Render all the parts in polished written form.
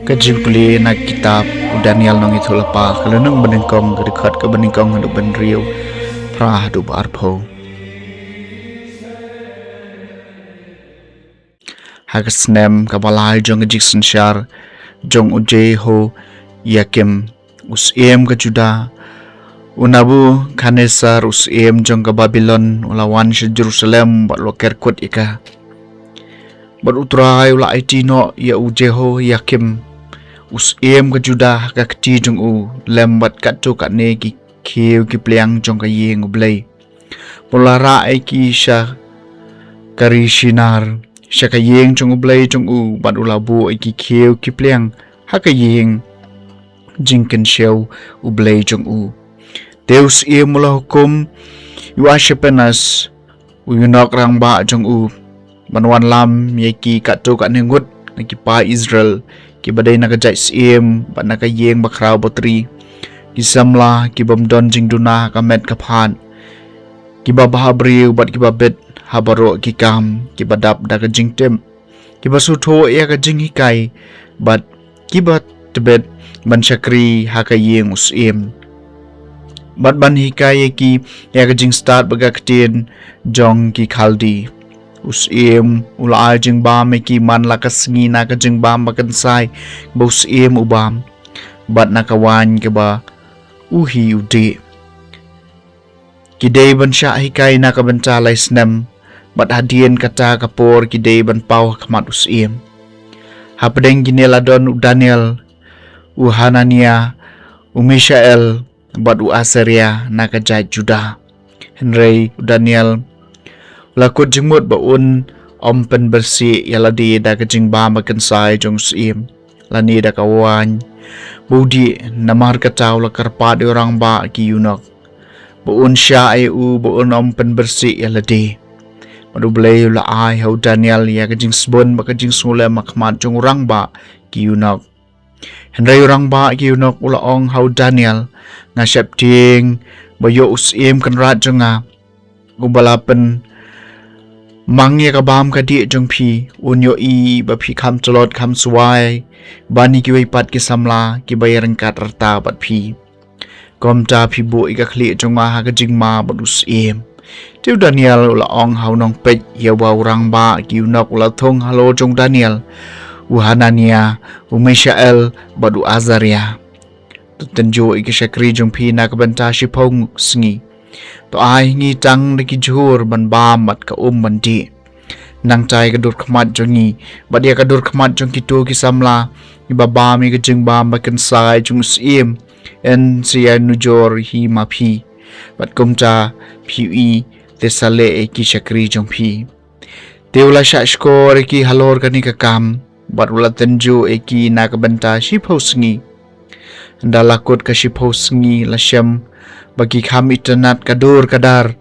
Kajimpuli na kitab Daniel nong itu lepa kalunung beningkong kedekat ke beningkong hendak benriu prah hadu barpo. Hagasnem kabalai jong Jackson Shar jong uje ho yakim usiem ke Juda unabu kanesar usiem jong ke Babylon ulawan se Jerusalem bat loker kut ika bat utrai ula itino ya uje ho yakim usiem ke Juda ka keti jong u lembat katu kat ne ki kiu ki pliang jong ka yeng ublay polara ai ki sha kari shinar Syaka yeng jong ublay jong u bat ulabu ai ki kiu ki pliang haka yeng jingken syau ublay jong u Deus ia mula hukum yu asyapenas uyunok rang ba jong u banwan lam yaki katu kat nengut naki pa Israel ki badai nakajai siem bat naka yeng bakrau botri ki samla ki bamdon jing duna kamet kaphan ki babahabriu bat ki babet habaro ki kam ki badap daga jing tem ki basutho ya ka jing hikai bat ki bat tebet ban syakri haka yeng usim bat ban hikai ki ya ka jing start baga ketien jong ki khaldi usim ula jing bam ki man la ka sngi na ka jing bam bakan sai usim ubam bat nakawan ke ba uhi ude kidei ban sya hikai na ka banta lai snem bat hadien kata kapor kidei ban pau kamat usim hapedeng ginela don Daniel Hanania Mishael bat Asaria nakajai Juda Henry Daniel lakut jengmut baun ompen bersih yaladi da kajing ba makan sai jong usim lani da kawan budi namar katau lakar pad orang ba ki yunok baun sya eu baun ompen bersih yaladi Madu belai ula ai hau Daniel ya kajing sebon ba kajing sule makmat jong orang ba ki yunok Henry orang ba ki yunok ula ong hau Daniel ngasyap ting bayo usim kan rat jonga gubalapen mangye kabam kadi jong pi unyo i ba pi kam telot kam suai bani ki pat ki samla ki bayar kat rata bat pi komta pi bu ika khli jong ma ha kajing ma bat usim Tiu Daniel ula ong hau nong pej ya wa orang ba ki unok ula thong halo jong Daniel Hanania Mishael badu Azaria tenjo iki syakri jong pi na kabanta shipong sngi to ai ngi tang de ki jhur ban bam mat ka mandi nang chai ka dur khmat jongi badia ka dur khmat jong ki tu ki samla ni baba mi ka jing bam ba kan sai jong sim en sia nujor hi ma phi bat komcha phi tesale ki syakri jong pi teula shashkor ki halor kani ka kam bat ula tenju eki na ka banta shiposngi ndalakut ka shiposngi lasyam bagi kham internet kadur kadar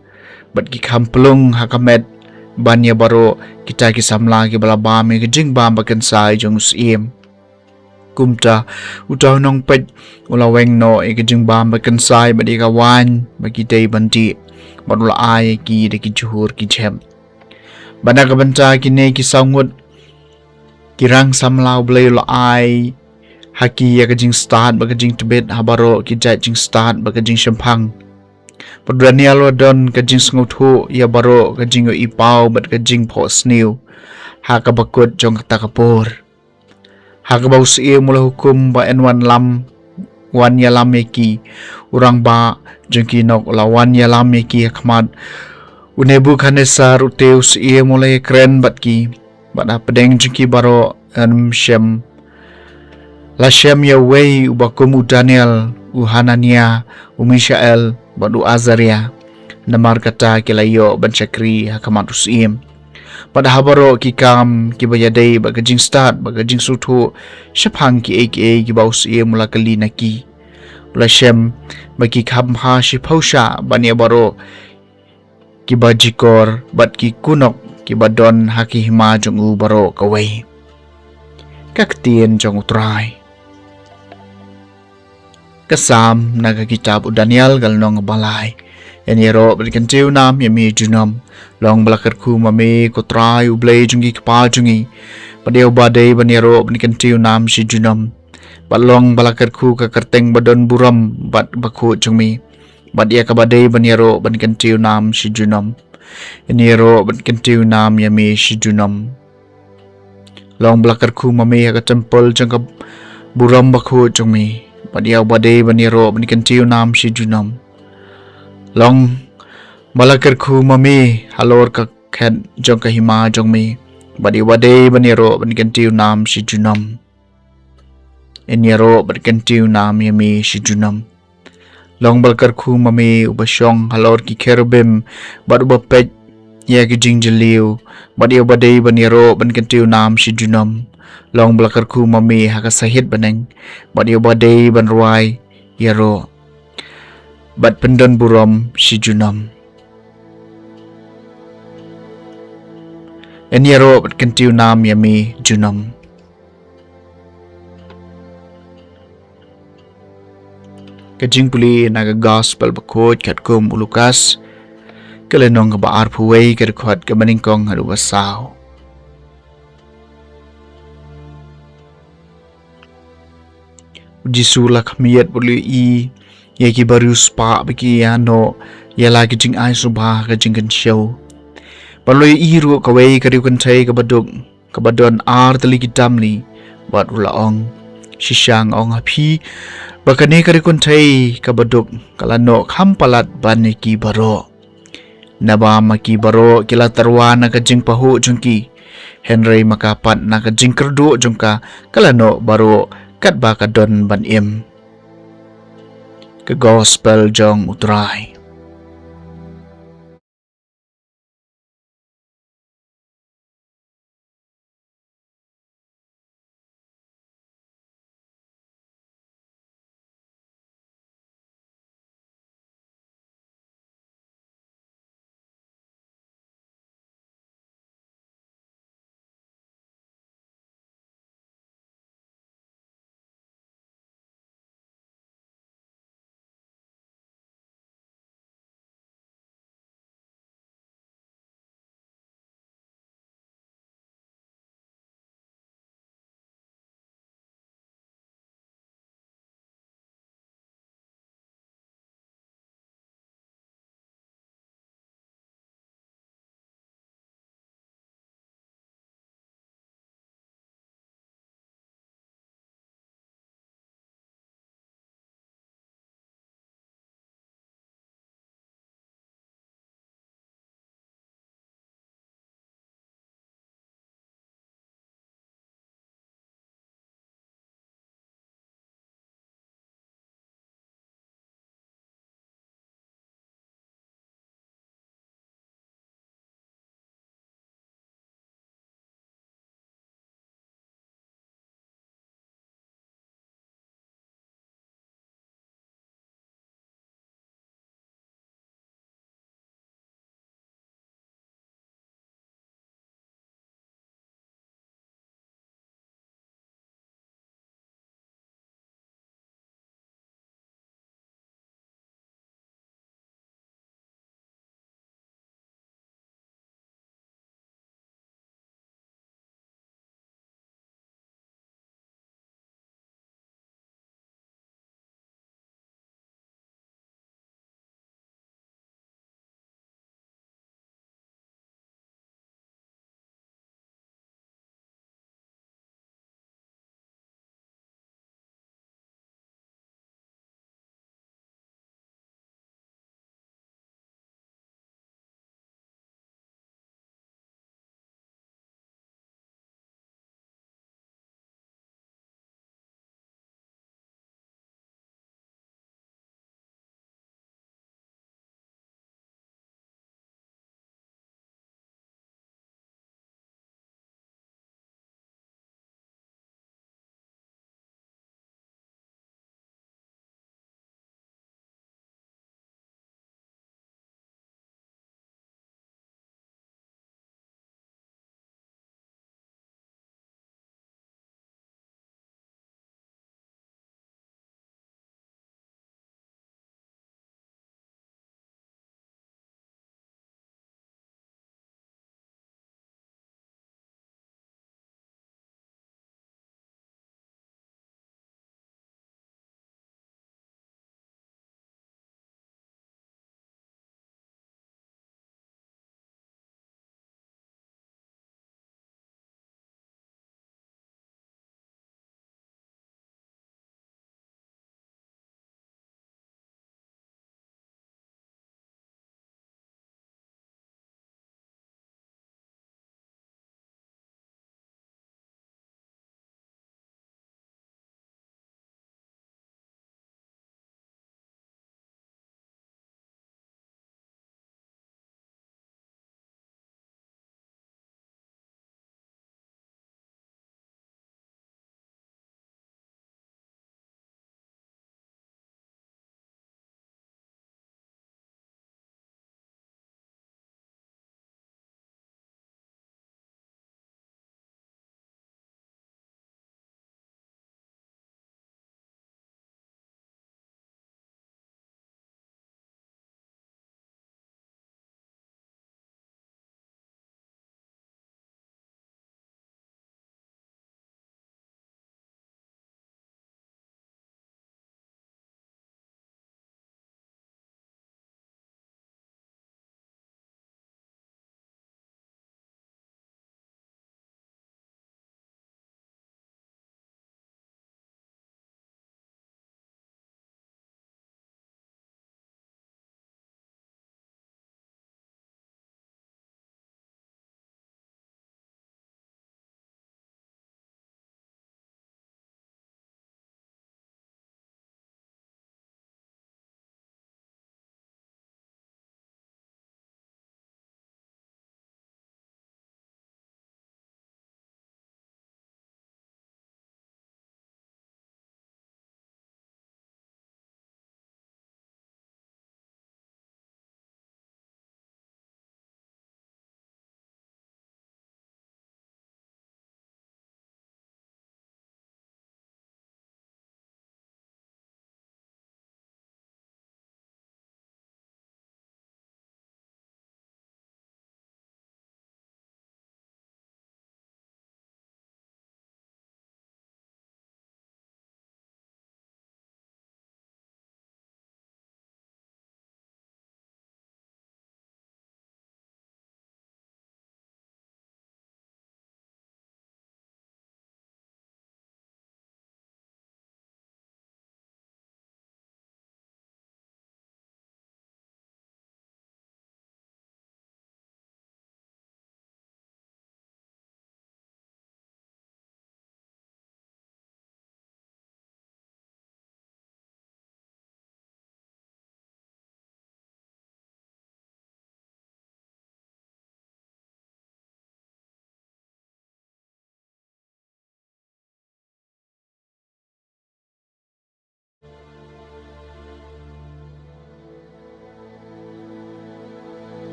bat ki kham plung hakamet banya baro kita ki samla ki balaba me ki jing bam bakan sai jong usim kumta utaw nong pet ula weng no e ki jing bam bakan sai badi ka wan bagi dei bandi bat ula ai ki de ki juhur ki jem bana ka banta ki ne ki sangut kirang samlau blay lo ai haki ya kajing start ba kajing tibet habaro ki jai jing start ba kajing shampang Daniel lo don kajing sngutu ya baro kajing yo ipau bat kajing po sniu haka bakut jong kata kapur haka bau si mula hukum ba enwan lam wan ya lam eki urang ba jong kinok lawan ya lam eki khmat unebu kanesar uteus ia mulai keren bat ki bada pedeng jengki baro shem la shem ya wei ubakum Daniel Hanania Mishael badu Azaria namar kata kilayo ban syakri hakamat usim pada habaro ki kam ki bayadai bagajing start bagajing sutu syapang ki aka ki bau usim mula kali naki la shem bagi kam ha shi pausha bani baro ki bajikor bat ki kunok ki badon haki hima jong u baro kawai kaktien jong utrai kasam naga kitab Daniel galnong balai en yero berikan tiu nam yami junam long balakar ku mame kotrai ublay jungi kpa jungi Badiau badai baniro banikantiu nam si junam. Balong balakarku ka kerteng badon buram bat baku jengmi. Badia ka badai baniro banikantiu nam si junam. Iniro banikantiu nam yami si junam. Long balakarku mami ka tempel jengka buram baku jengmi. Badiau badai baniro banikantiu nam si junam. Long balakarku mami halor ka khen jengka hima jengmi. Badiau badai baniro banikantiu nam si junam. Iniro banikantiu nam yami si junam. Long balakarku mami ubasyong halor ki kerubim bat ubapej ya ki jingjeliu. Badiau badai baniro banikantiu nam si junam. Long balakarku mami haka sahid baneng. Badiau badai banruai yaro. Bat pendon buram si junam. Iniro banikantiu nam yami junam. Kajing puli naga gospel bakot kat kum ulukas kalenong ka baar puway kadakot ka maningkong haru wasaw. Jisula kamiyat puli yaki baru spa baki ano yala kajing ay subha kajing kansyaw. Paloy iru kaway kariw kantay kabadon ar taliki damli bat ulaong sisang ong hapi bakane kari kuntay kabadok kalano kampalat baniki baro. Naba maki baro kila tarwa na kajing pahu jungki. Henry makapat na kajing kerdo jungka kalano baro kat baka don ban im. Ke gospel jong utray.